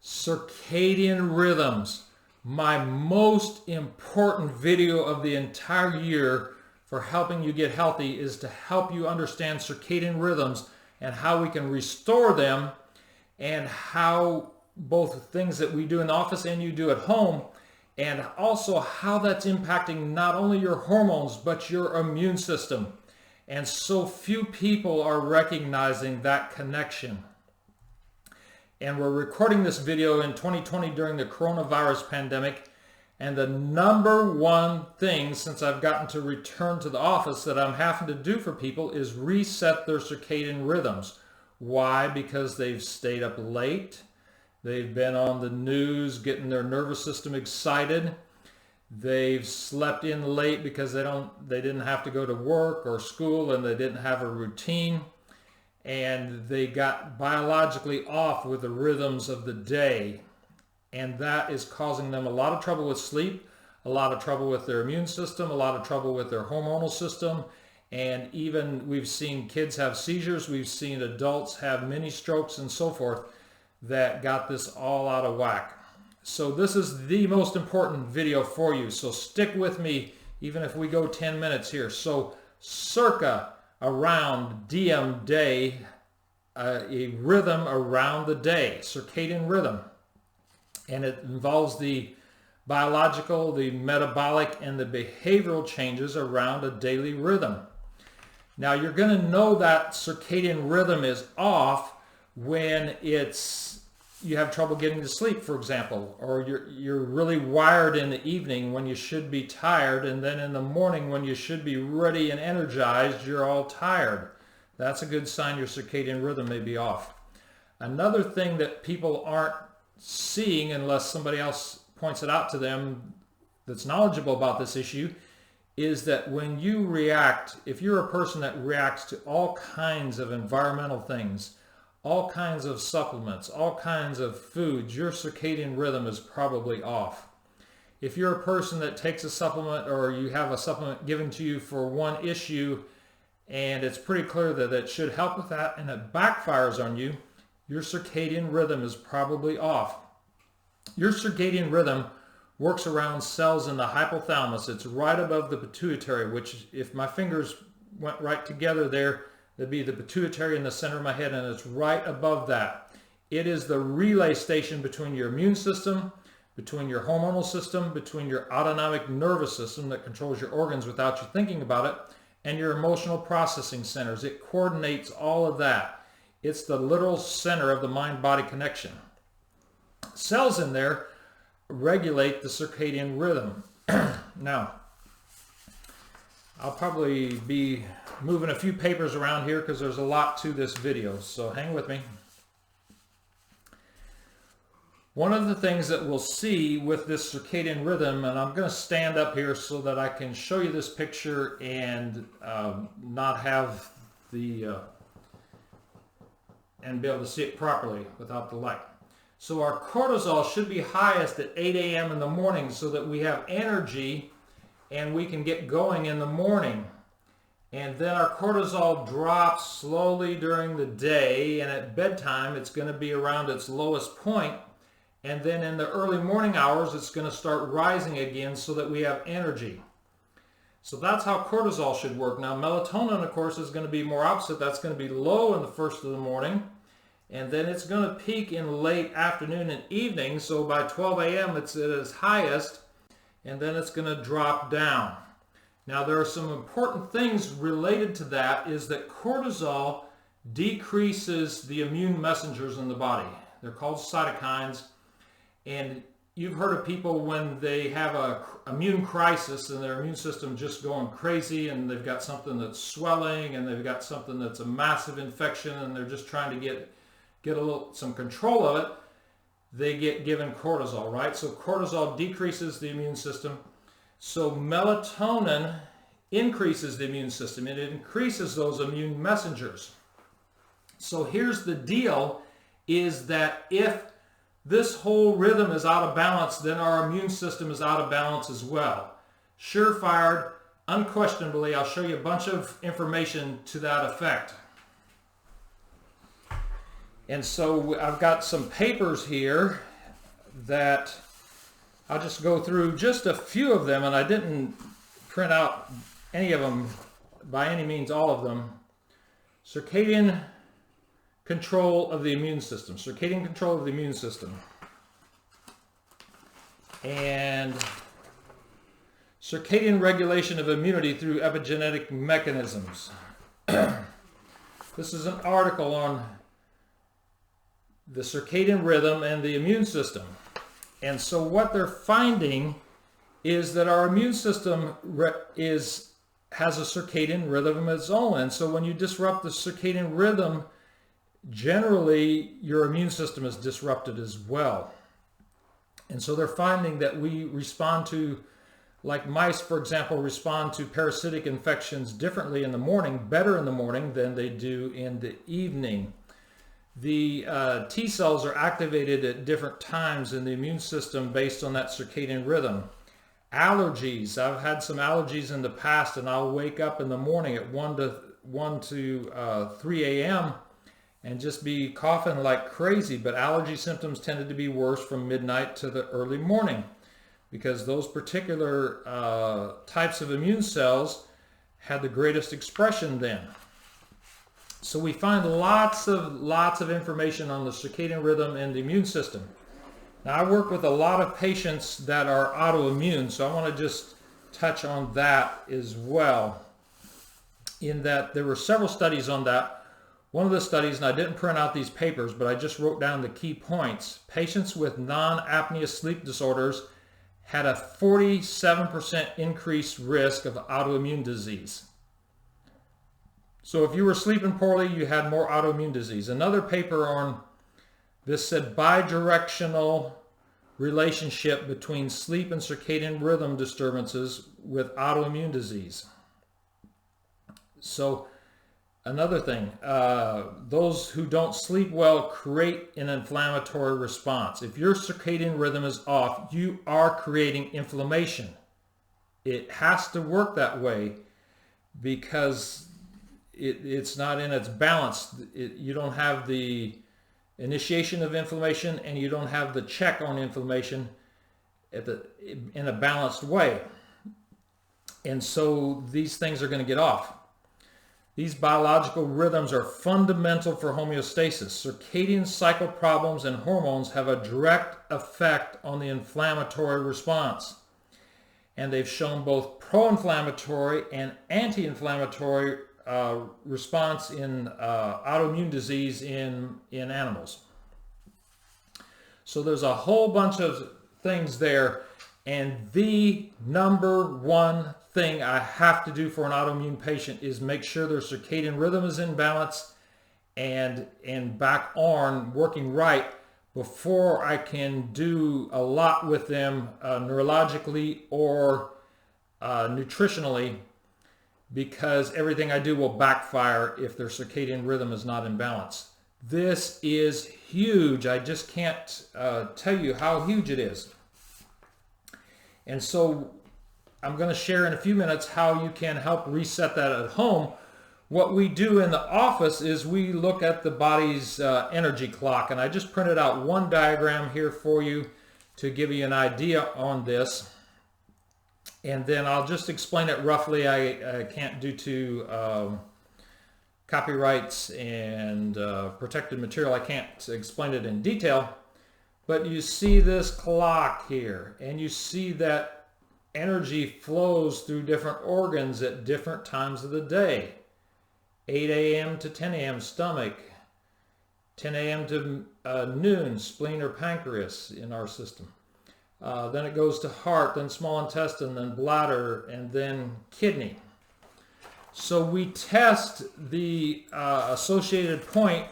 Circadian Rhythms, my most important video of the entire year for helping you get healthy, is to help you understand circadian rhythms and how we can restore them, and how both things that we do in the office and you do at home, and also how that's impacting not only your hormones but your immune system. And so few people are recognizing that connection. And we're recording this video in 2020 during the coronavirus pandemic. And the number one thing since I've gotten to return to the office that I'm having to do for people is reset their circadian rhythms. Why? Because they've stayed up late. They've been on the news getting their nervous system excited. They've slept in late because they didn't have to go to work or school, and they didn't have a routine. And they got biologically off with the rhythms of the day. And that is causing them a lot of trouble with sleep, a lot of trouble with their immune system, a lot of trouble with their hormonal system. And even we've seen kids have seizures, we've seen adults have mini strokes and so forth that got this all out of whack. So this is the most important video for you. So stick with me even if we go 10 minutes here. So circa around DM day, a rhythm around the day, circadian rhythm. And it involves the biological, the metabolic, and the behavioral changes around a daily rhythm. Now you're going to know that circadian rhythm is off when you have trouble getting to sleep, for example, or you're really wired in the evening when you should be tired, and then in the morning when you should be ready and energized, you're all tired. That's a good sign your circadian rhythm may be off. Another thing that people aren't seeing unless somebody else points it out to them that's knowledgeable about this issue is that when you react, if you're a person that reacts to all kinds of environmental things, all kinds of supplements, all kinds of foods, your circadian rhythm is probably off. If you're a person that takes a supplement, or you have a supplement given to you for one issue and it's pretty clear that it should help with that and it backfires on you, your circadian rhythm is probably off. Your circadian rhythm works around cells in the hypothalamus. It's right above the pituitary, which if my fingers went right together there, that'd be the pituitary in the center of my head, and it's right above that. It is the relay station between your immune system, between your hormonal system, between your autonomic nervous system that controls your organs without you thinking about it, and your emotional processing centers. It coordinates all of that. It's the literal center of the mind-body connection. Cells in there regulate the circadian rhythm. Now, I'll probably be moving a few papers around here because there's a lot to this video, so hang with me. One of the things that we'll see with this circadian rhythm, and I'm going to stand up here so that I can show you this picture and not have the and be able to see it properly without the light. So our cortisol should be highest at 8 a.m. in the morning so that we have energy and we can get going in the morning. And then our cortisol drops slowly during the day, and at bedtime it's going to be around its lowest point. And then in the early morning hours it's going to start rising again so that we have energy. So that's how cortisol should work. Now melatonin, of course, is going to be more opposite. That's going to be low in the first of the morning, and then it's going to peak in late afternoon and evening. So by 12 a.m. it's at its highest, and then it's going to drop down. Now there are some important things related to that, is that cortisol decreases the immune messengers in the body. They're called cytokines, and you've heard of people when they have an immune crisis and their immune system just going crazy, and they've got something that's swelling, and they've got something that's a massive infection, and they're just trying to get some control of it. They get given cortisol, right? So cortisol decreases the immune system. So melatonin increases the immune system, and it increases those immune messengers. So here's the deal, is that if this whole rhythm is out of balance, then our immune system is out of balance as well. Surefire, unquestionably, I'll show you a bunch of information to that effect. And so I've got some papers here, that I'll just go through just a few of them, and I didn't print out any of them, by any means all of them. Circadian control of the immune system. Circadian control of the immune system. And circadian regulation of immunity through epigenetic mechanisms. This is an article on the circadian rhythm and the immune system. And so what they're finding is that our immune system has a circadian rhythm of its own. And so when you disrupt the circadian rhythm, generally your immune system is disrupted as well. And so they're finding that we respond to, like mice, for example, respond to parasitic infections differently in the morning, better in the morning than they do in the evening. The T cells are activated at different times in the immune system based on that circadian rhythm. Allergies. I've had some allergies in the past, and I'll wake up in the morning at 1 to 3 a.m. and just be coughing like crazy, but allergy symptoms tended to be worse from midnight to the early morning because those particular types of immune cells had the greatest expression then. So we find lots of information on the circadian rhythm and the immune system. Now, I work with a lot of patients that are autoimmune, so I want to just touch on that as well, in that there were several studies on that. One of the studies, and I didn't print out these papers, but I just wrote down the key points. Patients with non-apnea sleep disorders had a 47% increased risk of autoimmune disease. So if you were sleeping poorly, you had more autoimmune disease. Another paper on this said bidirectional relationship between sleep and circadian rhythm disturbances with autoimmune disease. So another thing, those who don't sleep well create an inflammatory response. If your circadian rhythm is off, you are creating inflammation. It has to work that way because it's not in its balance. You don't have the initiation of inflammation, and you don't have the check on inflammation in a balanced way. And so these things are going to get off. These biological rhythms are fundamental for homeostasis. Circadian cycle problems and hormones have a direct effect on the inflammatory response. And they've shown both pro-inflammatory and anti-inflammatory response in autoimmune disease in animals. So there's a whole bunch of things there, and the number one thing I have to do for an autoimmune patient is make sure their circadian rhythm is in balance and back on working right before I can do a lot with them neurologically or nutritionally, because everything I do will backfire if their circadian rhythm is not in balance. This is huge. I just can't tell you how huge it is. And so I'm going to share in a few minutes how you can help reset that at home. What we do in the office is we look at the body's energy clock, and I just printed out one diagram here for you to give you an idea on this. And then I'll just explain it roughly. I can't due to copyrights and protected material. I can't explain it in detail. But you see this clock here, and you see that energy flows through different organs at different times of the day. 8 a.m. to 10 a.m. stomach, 10 a.m. to noon spleen or pancreas in our system. Then it goes to heart, then small intestine, then bladder, and then kidney. So we test the associated point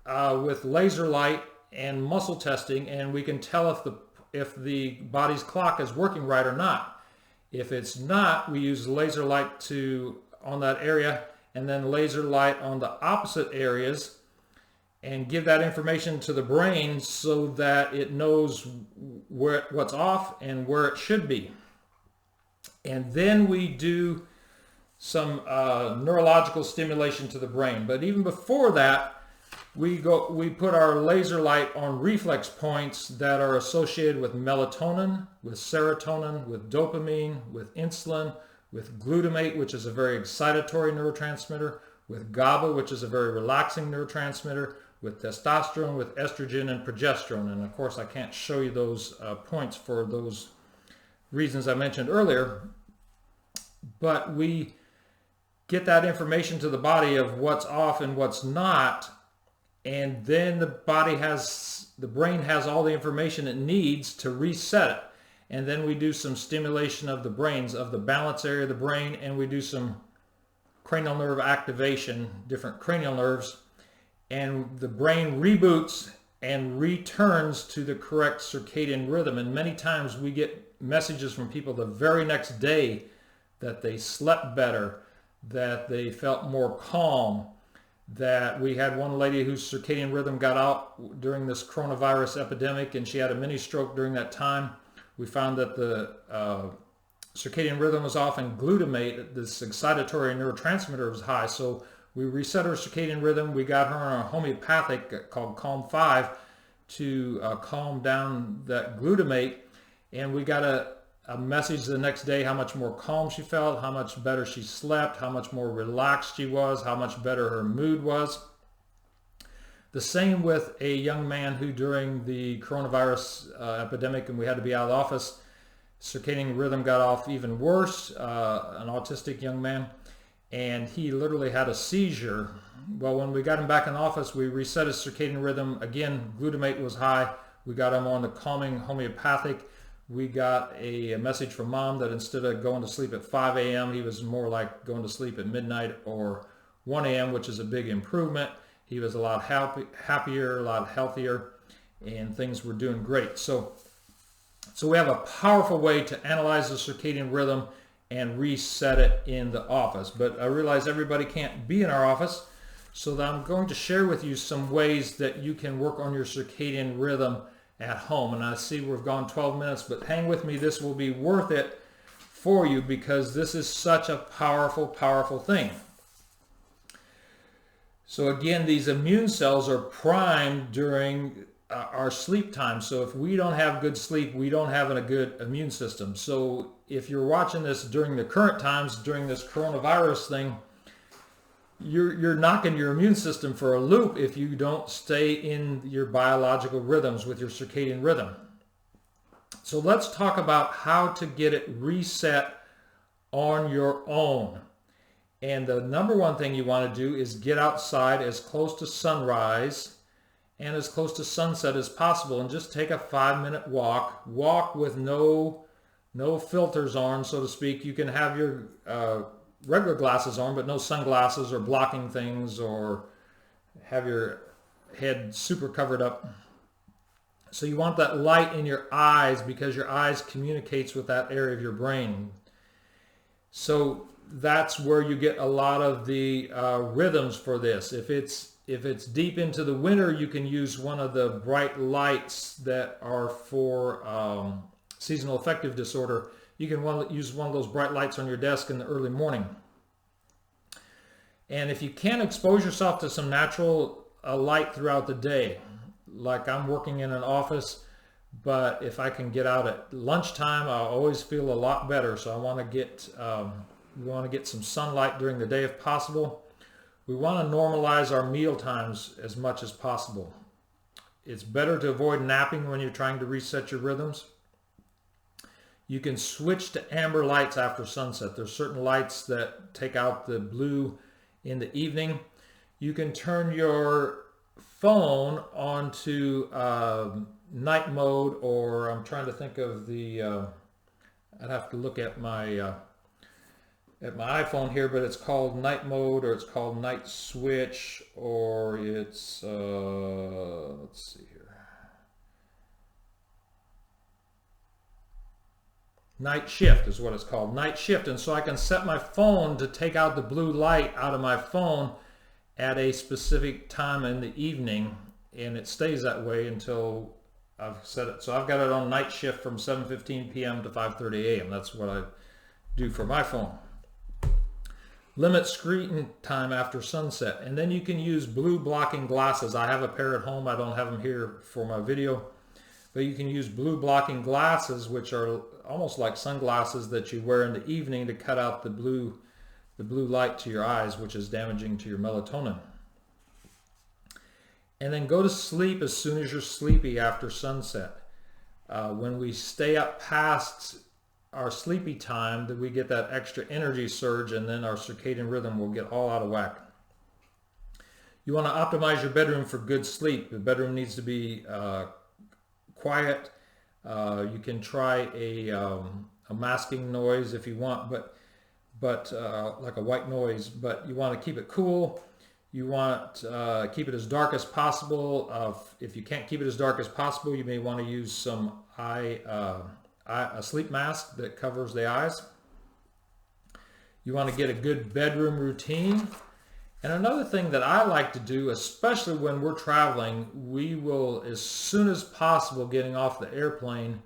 with laser light and muscle testing, and we can tell if the body's clock is working right or not. If it's not, we use laser light on that area, and then laser light on the opposite areas, and give that information to the brain so that it knows what's off and where it should be. And then we do some neurological stimulation to the brain. But even before that, we put our laser light on reflex points that are associated with melatonin, with serotonin, with dopamine, with insulin, with glutamate, which is a very excitatory neurotransmitter, with GABA, which is a very relaxing neurotransmitter, with testosterone, with estrogen and progesterone. And of course, I can't show you those points for those reasons I mentioned earlier, but we get that information to the body of what's off and what's not, and then the brain has all the information it needs to reset it. And then we do some stimulation of the brains, of the balance area of the brain, and we do some cranial nerve activation, different cranial nerves, and the brain reboots and returns to the correct circadian rhythm. And many times we get messages from people the very next day that they slept better, that they felt more calm, that we had one lady whose circadian rhythm got out during this coronavirus epidemic, and she had a mini stroke during that time. We found that the circadian rhythm was off, and glutamate, this excitatory neurotransmitter, was high. So we reset her circadian rhythm. We got her on a homeopathic called Calm 5 to calm down that glutamate, and we got a message the next day how much more calm she felt, how much better she slept, how much more relaxed she was, how much better her mood was. The same with a young man who during the coronavirus epidemic, and we had to be out of the office, circadian rhythm got off even worse, an autistic young man, and he literally had a seizure. Well, when we got him back in the office, we reset his circadian rhythm. Again, glutamate was high. We got him on the calming homeopathic. We got a message from mom that instead of going to sleep at 5 a.m., he was more like going to sleep at midnight or 1 a.m., which is a big improvement. He was a lot happier, a lot healthier, and things were doing great. So we have a powerful way to analyze the circadian rhythm and reset it in the office. But I realize everybody can't be in our office, so that I'm going to share with you some ways that you can work on your circadian rhythm at home. And I see we've gone 12 minutes, but hang with me. This will be worth it for you because this is such a powerful, powerful thing. So again, these immune cells are primed during our sleep time. So if we don't have good sleep, we don't have a good immune system. So if you're watching this during the current times, during this coronavirus thing, you're knocking your immune system for a loop if you don't stay in your biological rhythms with your circadian rhythm. So let's talk about how to get it reset on your own. And the number one thing you want to do is get outside as close to sunrise and as close to sunset as possible, and just take a 5-minute walk. Walk with no filters on, so to speak. You can have your regular glasses on, but no sunglasses or blocking things, or have your head super covered up. So you want that light in your eyes because your eyes communicates with that area of your brain. So that's where you get a lot of the rhythms for this. If it's deep into the winter, you can use one of the bright lights that are for seasonal affective disorder. You can use one of those bright lights on your desk in the early morning. And if you can expose yourself to some natural light throughout the day, like I'm working in an office, but if I can get out at lunchtime, I always feel a lot better. So I want to get some sunlight during the day if possible. We want to normalize our meal times as much as possible. It's better to avoid napping when you're trying to reset your rhythms. You can switch to amber lights after sunset. There's certain lights that take out the blue in the evening. You can turn your phone onto night mode, or I'm trying to think of the, I'd have to look at my iPhone here, but it's called night mode, or it's called night switch, or it's, let's see here. Night shift is what it's called, night shift. And so I can set my phone to take out the blue light out of my phone at a specific time in the evening, and it stays that way until I've set it. So I've got it on night shift from 7:15 p.m. to 5:30 a.m. That's what I do for my phone. Limit screen time after sunset. And then you can use blue blocking glasses. I have a pair at home. I don't have them here for my video. But you can use blue blocking glasses, which are almost like sunglasses that you wear in the evening to cut out the blue light to your eyes, which is damaging to your melatonin. And then go to sleep as soon as you're sleepy after sunset. When we stay up past our sleepy time, that we get that extra energy surge, and then our circadian rhythm will get all out of whack. You want to optimize your bedroom for good sleep. The bedroom needs to be quiet. You can try a masking noise if you want, but like a white noise, but you want to keep it cool. You want to keep it as dark as possible. If you can't keep it as dark as possible, you may want to use some a sleep mask that covers the eyes. You want to get a good bedroom routine. And another thing that I like to do, especially when we're traveling, we will, as soon as possible getting off the airplane,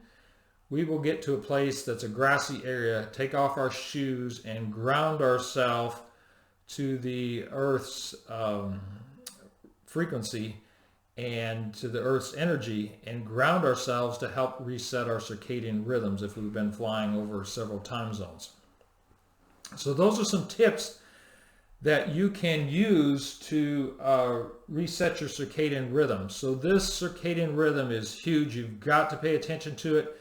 we will get to a place that's a grassy area, take off our shoes and ground ourselves to the Earth's frequency and to the Earth's energy, and ground ourselves to help reset our circadian rhythms if we've been flying over several time zones. So those are some tips that you can use to reset your circadian rhythm. So this circadian rhythm is huge. You've got to pay attention to it.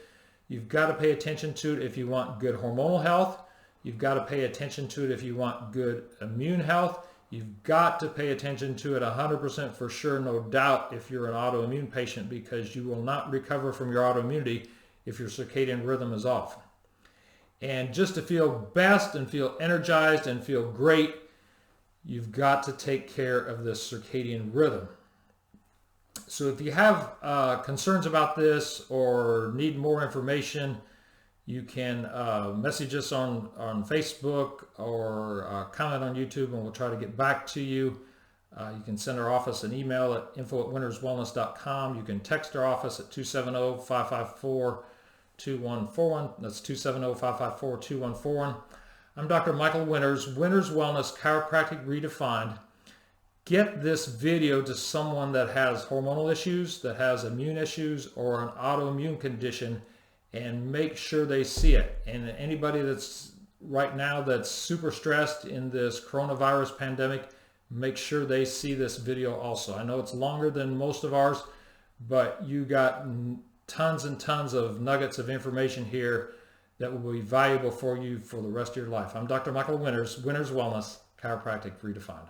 You've got to pay attention to it if you want good hormonal health. You've got to pay attention to it if you want good immune health. You've got to pay attention to it 100% for sure, no doubt, if you're an autoimmune patient, because you will not recover from your autoimmunity if your circadian rhythm is off. And just to feel best and feel energized and feel great, you've got to take care of this circadian rhythm. So if you have concerns about this or need more information, you can message us on Facebook or comment on YouTube, and we'll try to get back to you. You can send our office an email at info@winterswellness.com. You can text our office at 270-554-2141. That's 270-554-2141. I'm Dr. Michael Winters, Winters Wellness Chiropractic Redefined. Get this video to someone that has hormonal issues, that has immune issues, or an autoimmune condition, and make sure they see it. And anybody that's right now that's super stressed in this coronavirus pandemic, make sure they see this video also. I know it's longer than most of ours, but you got tons and tons of nuggets of information here that will be valuable for you for the rest of your life. I'm Dr. Michael Winters, Winters Wellness Chiropractic Redefined.